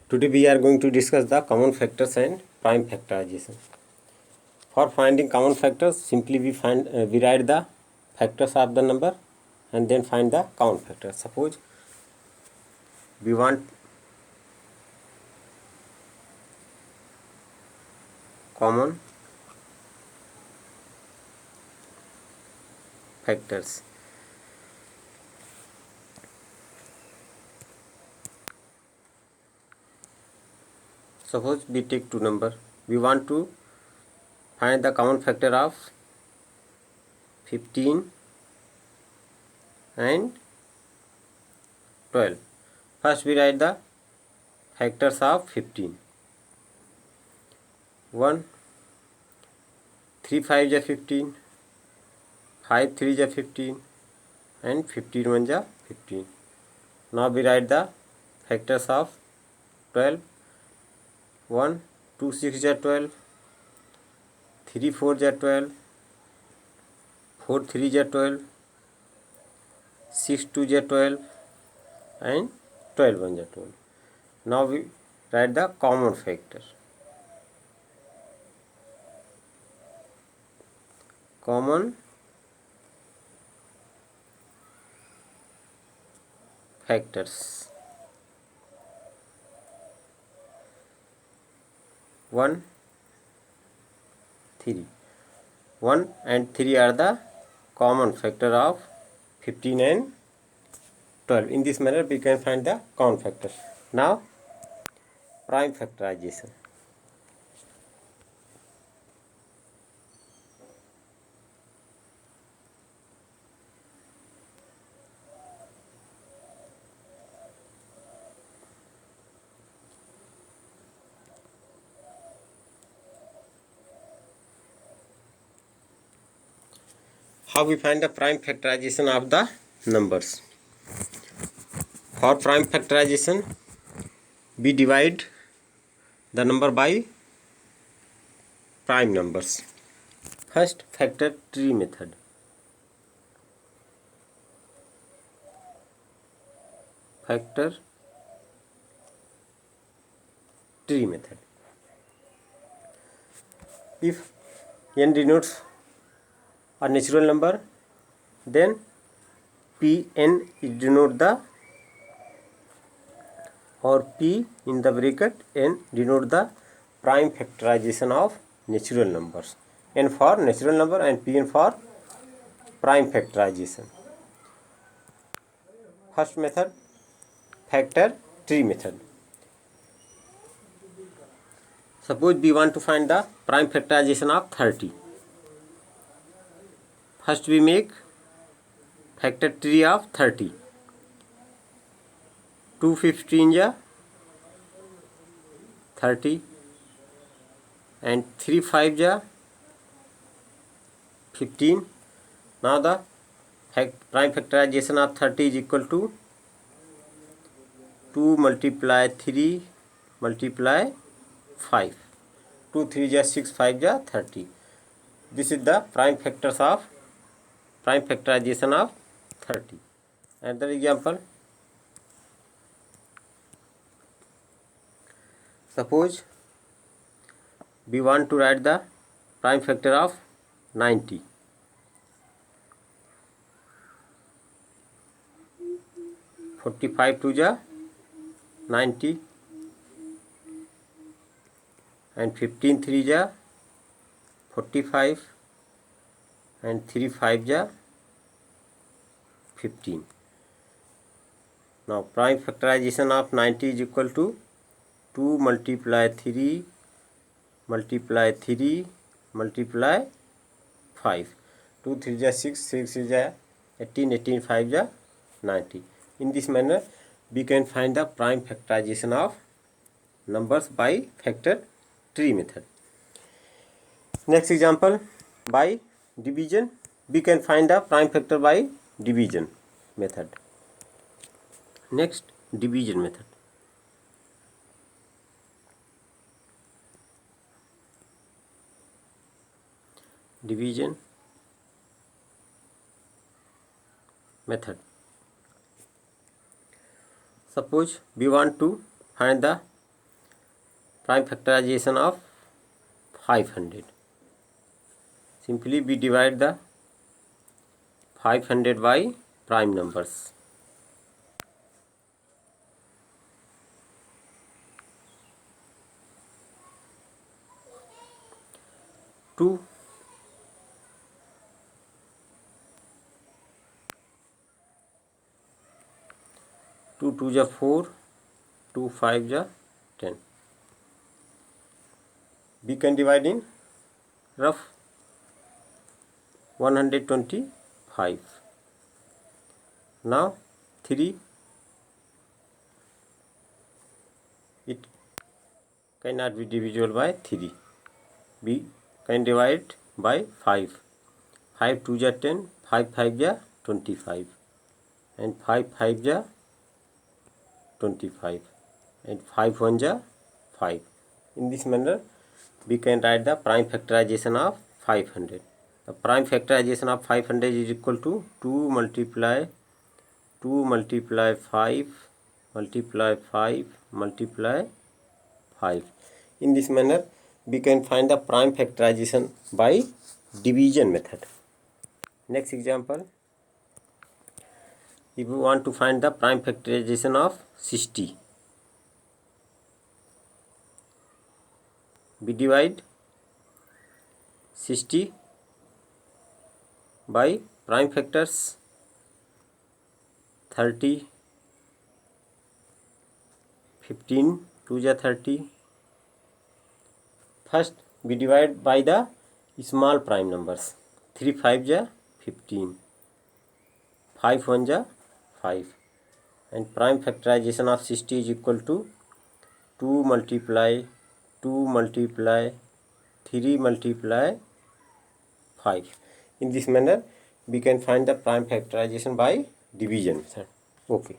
Today we are going to discuss the common factors and prime factorization. For finding common factors, simply we write the factors of the number and then find the common factor. Suppose we want common factors. Suppose we take two numbers. We want to find the common factor of 15 and 12. First we write the factors of 15. 1, 3 5 is 15, 5 3 is 15 and 15 1 is 15. Now we write the factors of 12. 1 2 6 is 12, 3 4 is 12, 4 3 is 12, 6 2 is 12 and 12 1 is 12. Now we write the common factor. Common factors. 1 3. 1 and 3 are the common factor of 15 and 12. In this manner we can find the common factor. Now prime factorization. How we find the prime factorization of the numbers? For prime factorization, we divide the number by prime numbers. First, factor tree method. Factor tree method. If n denotes a natural number, then Pn is denote the, or P in the bracket n denote the prime factorization of natural numbers. N for natural number and Pn for prime factorization. First method, factor tree method. Suppose we want to find the prime factorization of 30. First we make factor tree of 30. 2 15 is 30 and 3 5 is 15. Now the prime factorization of 30 is equal to 2 multiply 3 multiply 5. 2 3 is 6, 5 is 30. This is the prime factorization of 30. Another example. Suppose we want to write the prime factor of 90. 45 2 is 90 and 15 3 is 45 and 3 5 is 15. Now prime factorization of 90 is equal to 2 multiply 3 multiply 3 multiply 5. 2 3 is 6, 6 is 18, 18 5 is 90. In this manner we can find the prime factorization of numbers by factor tree method. Next example, by division. We can find the prime factor by division method. Next, division method. Division method. Suppose we want to find the prime factorization of 500. Simply we divide the 500 by prime numbers. 2 2 2 जा 4, 2 5 जा 10. We can divide in rough 125. Now 3, it cannot be divisible by 3. We can divide by 5. 5 2 जा 10, 5 5 जा 25, and 5 5 जा 25, and 5 1 जा 5. In this manner we can write the prime factorization of 500. The prime factorization of 500 is equal to 2 multiply 5 multiply 5 multiply 5. In this manner we can find the prime factorization by division method. Next example, if we want to find the prime factorization of 60, we divide 60 by prime factors 30, 15, 2 जा 30. First we divide by the small prime numbers. 3 5 जा 15, 5 1 जा 5, and prime factorization of 60 is equal to 2 multiply 3 multiply 5. In this manner we can find the prime factorization by division method. Okay.